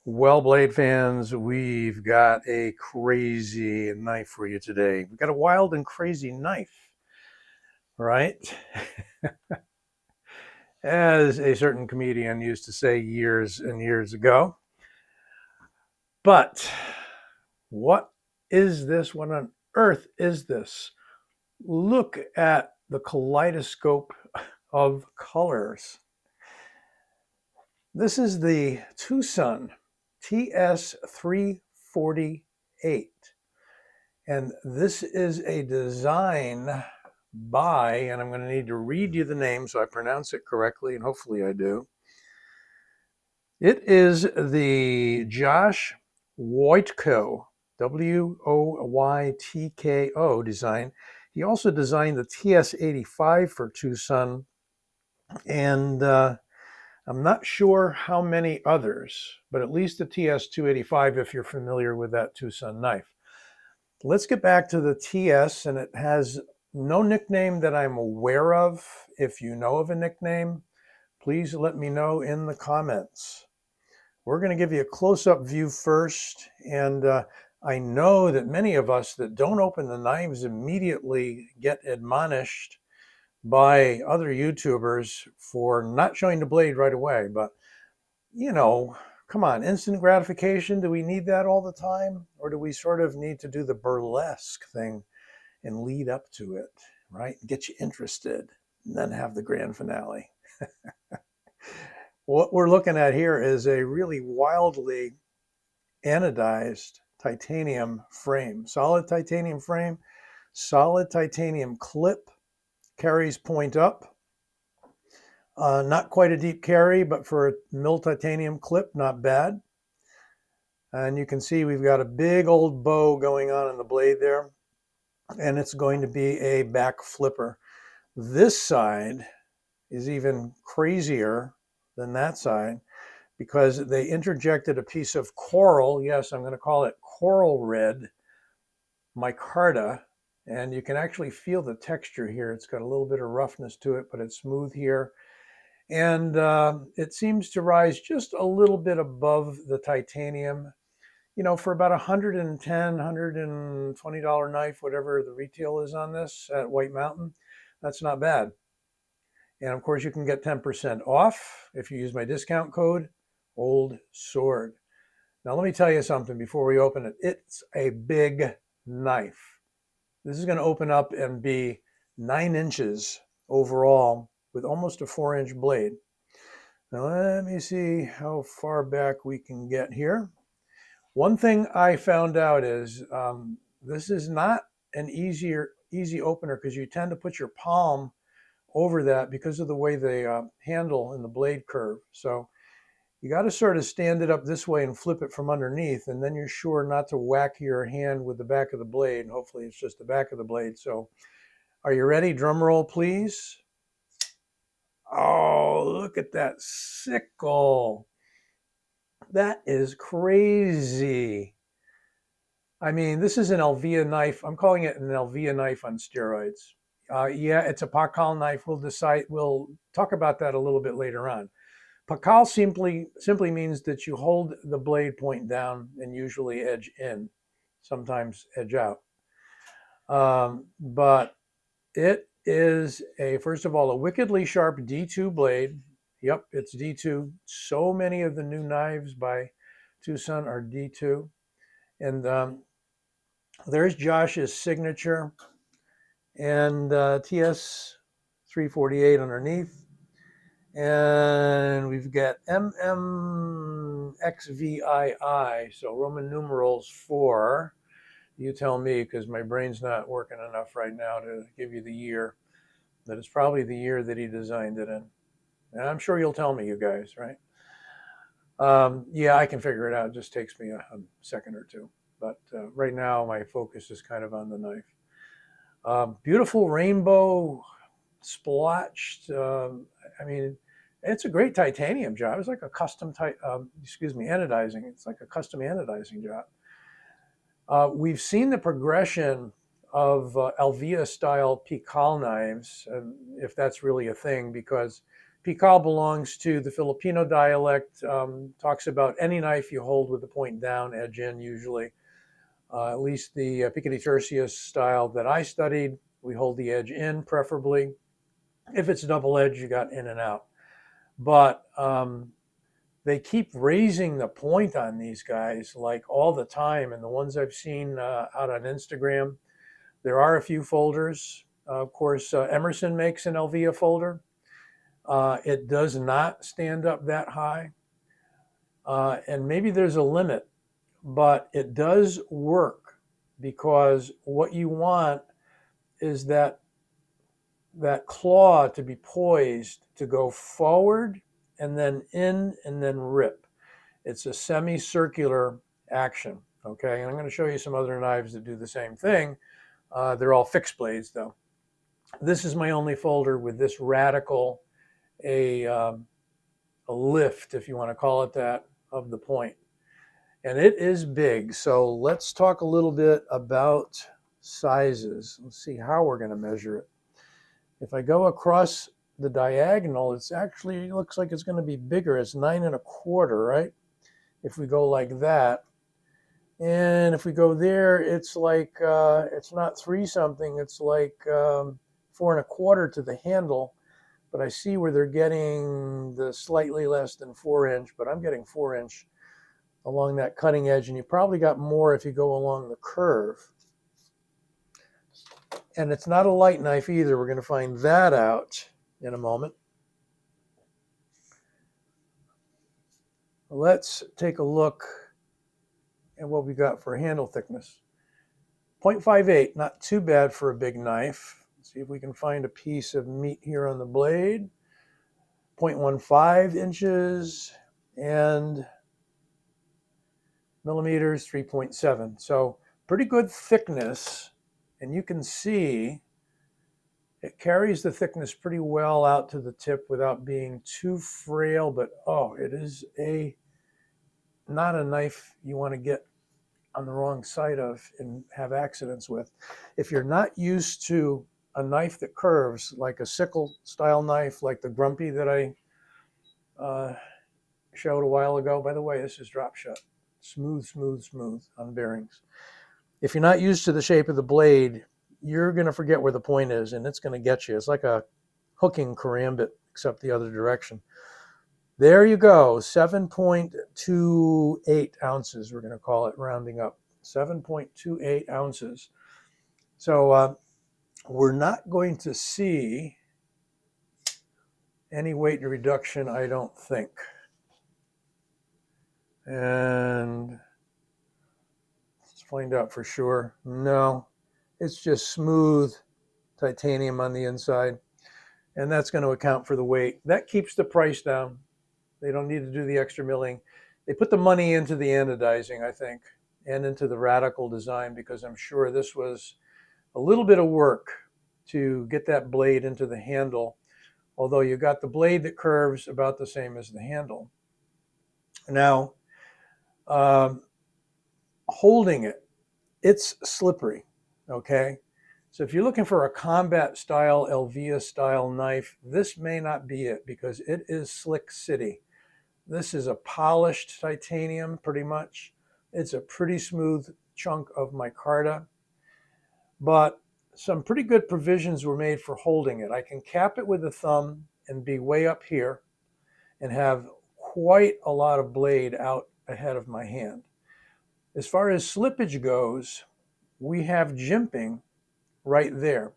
Well, Blade fans, we've got a crazy knife for you today. We've got a wild and crazy knife, right? As a certain comedian used to say years and years ago. But what is this? What on earth is this? Look at the kaleidoscope of colors. This is the TwoSun TS348. And this is a design by, and I'm going to need to read you the name so I pronounce it correctly, and hopefully I do. It is the Josh Woytko, Woytko design. He also designed the TS85 for TwoSun, and I'm not sure how many others, but at least the TS285 if you're familiar with that TwoSun knife. Let's get back to the TS, and it has no nickname that I'm aware of. If you know of a nickname, please let me know in the comments. We're going to give you a close-up view first, and I know that many of us that don't open the knives immediately get admonished by other YouTubers for not showing the blade right away, but you know, come on, instant gratification. Do we need that all the time? Or do we sort of need to do the burlesque thing and lead up to it, right? Get you interested and then have the grand finale. What we're looking at here is a really wildly anodized titanium frame, solid titanium frame, solid titanium clip, carries point up. Not quite a deep carry, but for a mill titanium clip, not bad. And you can see we've got a big old bow going on in the blade there, and it's going to be a back flipper. This side is even crazier than that side because they interjected a piece of coral. Yes, I'm going to call it coral red micarta, and you can actually feel the texture here. It's got a little bit of roughness to it, but it's smooth here. And it seems to rise just a little bit above the titanium. You know, for about $110, $120 knife, whatever the retail is on this at White Mountain, that's not bad. And of course, you can get 10% off if you use my discount code, Old Sword. Now, let me tell you something before we open it. It's a big knife. This is going to open up and be 9 inches overall with almost a 4-inch blade. Now, let me see how far back we can get here. One thing I found out is this is not an easy opener because you tend to put your palm over that because of the way they handle in the blade curve. So you got to sort of stand it up this way and flip it from underneath, and then you're sure not to whack your hand with the back of the blade. And hopefully it's just the back of the blade. So are you ready? Drum roll, please. Oh, look at that sickle. That is crazy. I mean, this is an Elvia knife. I'm calling it an Elvia knife on steroids. Yeah, it's a Pakal knife. We'll talk about that a little bit later on. Pakal simply means that you hold the blade point down and usually edge in, sometimes edge out. But it is first of all, a wickedly sharp D2 blade. Yep, it's D2. So many of the new knives by TwoSun are D2. And there's Josh's signature and TS348 underneath. And we've got MMXVII, so Roman numerals 4. You tell me, because my brain's not working enough right now to give you the year. That it's probably the year that he designed it in. And I'm sure you'll tell me, you guys, right? Yeah, I can figure it out. It just takes me a second or two. But right now, my focus is kind of on the knife. Beautiful rainbow splotched. I mean, it's a great titanium job. It's like a custom anodizing. It's like a custom anodizing job. We've seen the progression of Elvia style Pikal knives, if that's really a thing, because Pical belongs to the Filipino dialect, talks about any knife you hold with the point down, edge in usually. At least the Piccati Tertius style that I studied, we hold the edge in preferably. If it's double edge, you got in and out. But they keep raising the point on these guys like all the time. And the ones I've seen out on Instagram, there are a few folders. Of course, Emerson makes an Elvia folder. It does not stand up that high. And maybe there's a limit, but it does work, because what you want is that claw to be poised to go forward and then in and then rip. It's a semicircular action, okay? And I'm going to show you some other knives that do the same thing. They're all fixed blades though. This is my only folder with this radical, a lift, if you want to call it that, of the point. And it is big. So let's talk a little bit about sizes. Let's see how we're going to measure it. If I go across the diagonal, it's actually, it looks like it's going to be bigger. It's 9 1/4, right? If we go like that. And if we go there, it's like, it's not 3 something, it's like 4 1/4 to the handle. But I see where they're getting the slightly less than 4-inch, but I'm getting 4-inch along that cutting edge. And you probably got more if you go along the curve. And it's not a light knife either. We're going to find that out in a moment. Let's take a look at what we got for handle thickness. 0.58, not too bad for a big knife. Let's see if we can find a piece of meat here on the blade. 0.15 inches and millimeters, 3.7. So pretty good thickness. And you can see it carries the thickness pretty well out to the tip without being too frail, but oh, it is not a knife you want to get on the wrong side of and have accidents with. If you're not used to a knife that curves, like a sickle style knife, like the Grumpy that I showed a while ago. By the way, this is drop shot. Smooth, smooth, smooth on bearings. If you're not used to the shape of the blade, you're going to forget where the point is, and it's going to get you. It's like a hooking karambit, except the other direction. There you go, 7.28 ounces, we're going to call it, rounding up. 7.28 ounces. So we're not going to see any weight reduction, I don't think. And let's find out for sure. No, it's just smooth titanium on the inside. And that's going to account for the weight. That keeps the price down. They don't need to do the extra milling. They put the money into the anodizing, I think, and into the radical design, because I'm sure this was a little bit of work to get that blade into the handle, although you got the blade that curves about the same as the handle. Now, holding it, it's slippery, okay? So if you're looking for a combat style, Elvia style knife, this may not be it, because it is Slick City. This is a polished titanium, pretty much. It's a pretty smooth chunk of micarta, but some pretty good provisions were made for holding it. I can cap it with the thumb and be way up here and have quite a lot of blade out ahead of my hand. As far as slippage goes, we have jimping right there.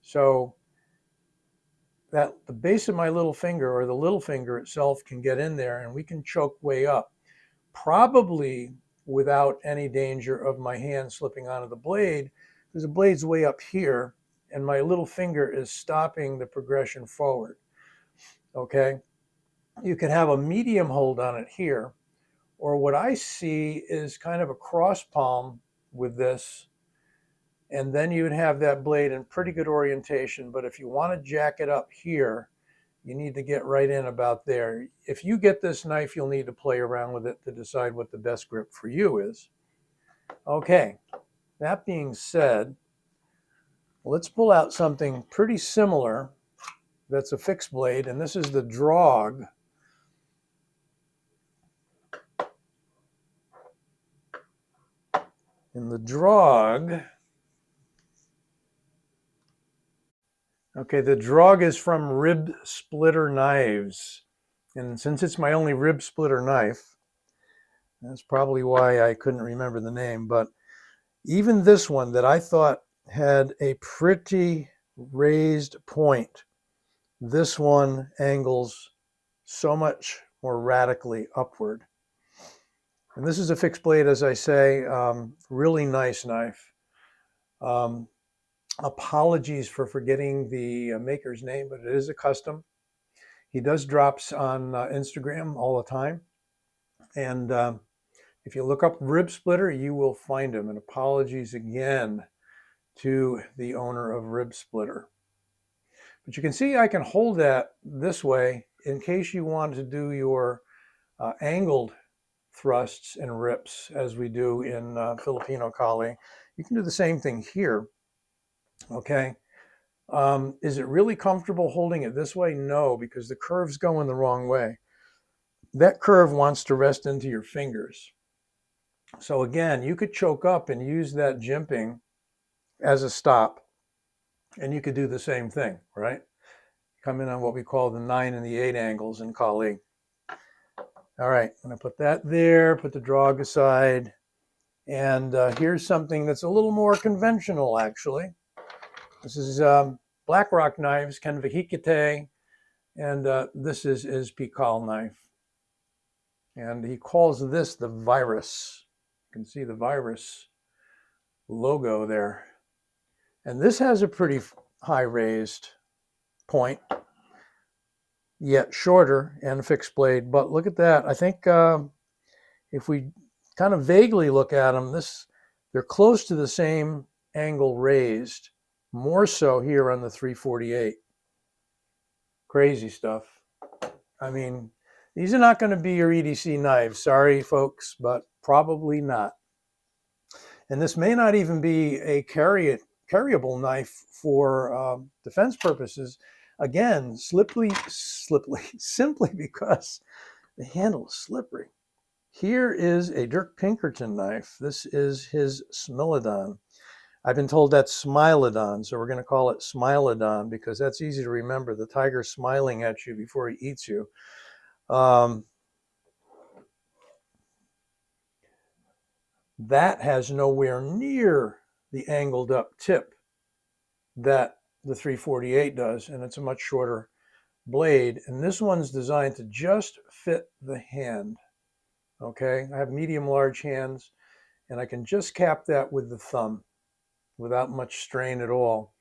So that the base of my little finger, or the little finger itself, can get in there and we can choke way up, probably without any danger of my hand slipping onto the blade, because the blade's way up here and my little finger is stopping the progression forward. Okay, you can have a medium hold on it here, or what I see is kind of a cross palm with this, and then you'd have that blade in pretty good orientation. But if you want to jack it up here, you need to get right in about there. If you get this knife, you'll need to play around with it to decide what the best grip for you is. Okay, that being said, let's pull out something pretty similar that's a fixed blade, and this is the drog. And the drog, okay, the drog is from Rib Splitter Knives. And since it's my only rib splitter knife, that's probably why I couldn't remember the name. But even this one that I thought had a pretty raised point, this one angles so much more radically upward. And this is a fixed blade, as I say, really nice knife. Apologies for forgetting the maker's name, but it is a custom. He does drops on Instagram all the time. And if you look up Rib Splitter, you will find him. And apologies again to the owner of Rib Splitter. But you can see I can hold that this way in case you want to do your angled thrusts and rips as we do in Filipino Kali. You can do the same thing here. Okay. Is it really comfortable holding it this way? No, because the curve's going the wrong way. That curve wants to rest into your fingers. So again, you could choke up and use that jimping as a stop, and you could do the same thing, right? Come in on what we call the 9 and the 8 angles in Kali. All right, I'm gonna put that there, put the drog aside, and here's something that's a little more conventional, actually. This is Blackrock Knives, Ken Vihikite, and this is his Pikal knife. And he calls this the Virus. You can see the Virus logo there. And this has a pretty high raised point, yet shorter and a fixed blade. But look at that. I think if we kind of vaguely look at them, they're close to the same angle raised, more so here on the 348. Crazy stuff. I mean, these are not going to be your EDC knives. Sorry, folks, but probably not. And this may not even be a carryable knife for defense purposes. Again, simply because the handle is slippery. Here is a Dirk Pinkerton knife. This is his Smilodon. I've been told that's Smilodon, so we're going to call it Smilodon because that's easy to remember. The tiger's smiling at you before he eats you. That has nowhere near the angled up tip that the 348 does, and it's a much shorter blade. And this one's designed to just fit the hand. Okay, I have medium large hands, and I can just cap that with the thumb without much strain at all.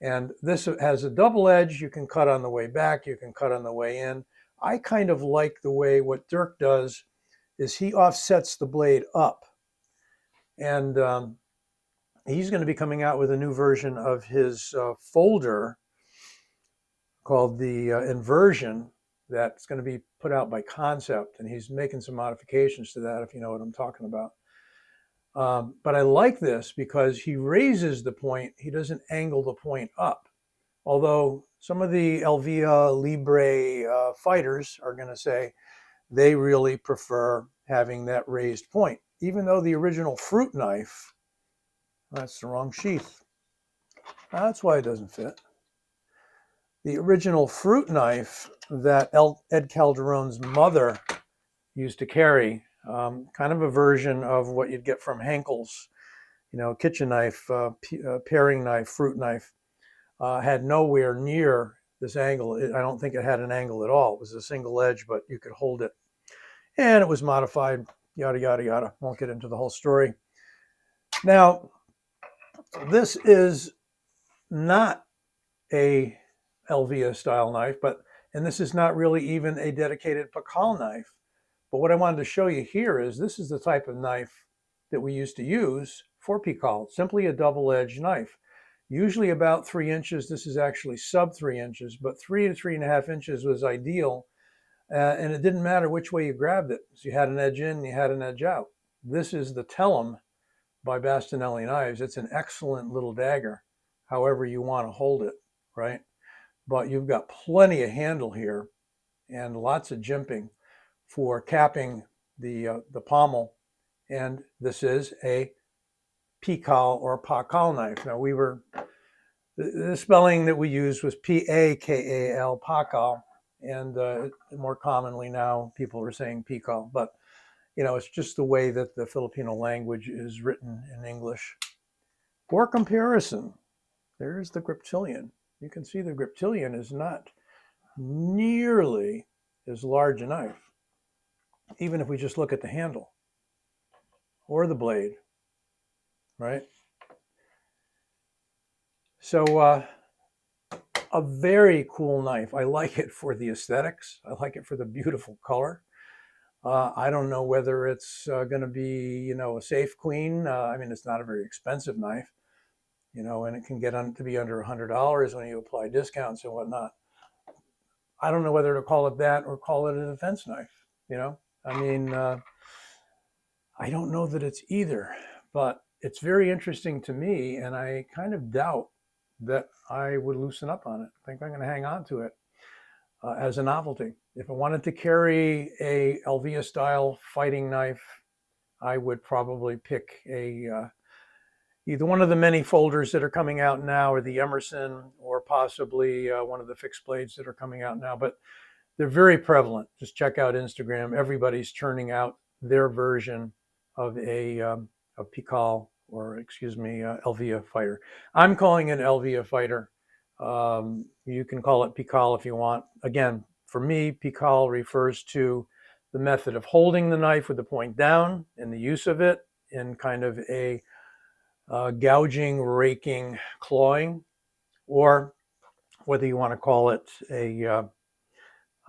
And this has a double edge. You can cut on the way back, you can cut on the way in. I kind of like the way what Dirk does is he offsets the blade up. And he's going to be coming out with a new version of his folder called the Inversion that's going to be put out by Concept. And he's making some modifications to that, if you know what I'm talking about. But I like this because he raises the point. He doesn't angle the point up. Although some of the Elvia Libre fighters are going to say they really prefer having that raised point. Even though the original fruit knife, that's the wrong sheath. That's why it doesn't fit. The original fruit knife that Ed Calderone's mother used to carry, kind of a version of what you'd get from Henkel's, you know, kitchen knife, paring knife, fruit knife, had nowhere near this angle. I don't think it had an angle at all. It was a single edge, but you could hold it. And it was modified, yada, yada, yada. Won't get into the whole story. Now, this is not a Elvia style knife, and this is not really even a dedicated Pikal knife. But what I wanted to show you here is this is the type of knife that we used to use for Pikal, simply a double-edged knife. Usually about 3 inches. This is actually sub 3 inches, but 3 to 3.5 inches was ideal. And it didn't matter which way you grabbed it. So you had an edge in, you had an edge out. This is the Tellum by Bastinelli Knives. It's an excellent little dagger, however you want to hold it, right? but you've got plenty of handle here and lots of jimping for capping the pommel. And this is a Pikal or Pakal knife. Now the spelling that we used was Pakal, Pakal, and more commonly now people are saying Pikal, but it's just the way that the Filipino language is written in English. For comparison, there's the Griptilian. You can see the Griptilian is not nearly as large a knife, even if we just look at the handle or the blade, right? So a very cool knife. I like it for the aesthetics. I like it for the beautiful color. I don't know whether it's going to be, a safe queen. I mean, it's not a very expensive knife, and it can get to be under $100 when you apply discounts and whatnot. I don't know whether to call it that or call it a defense knife. I mean, I don't know that it's either, but it's very interesting to me, and I kind of doubt that I would loosen up on it. I think I'm going to hang on to it as a novelty. If I wanted to carry a Elvia style fighting knife, I would probably pick either one of the many folders that are coming out now, or the Emerson, or possibly one of the fixed blades that are coming out now. But they're very prevalent. Just check out Instagram. Everybody's churning out their version of a Pikal, or Elvia fighter. I'm calling it Elvia fighter. You can call it Pikal if you want. Again, for me, Pikal refers to the method of holding the knife with the point down and the use of it in kind of a gouging, raking, clawing, or whether you want to call it an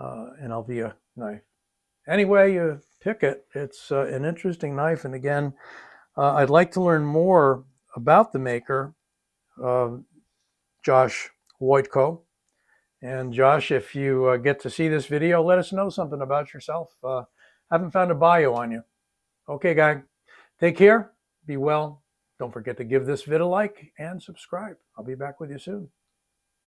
Elvia knife. Anyway, you pick it. It's an interesting knife. And again, I'd like to learn more about the maker, Josh Woytko. And Josh, if you get to see this video, let us know something about yourself. Haven't found a bio on you. Okay, guy. Take care. Be well. Don't forget to give this vid a like and subscribe. I'll be back with you soon.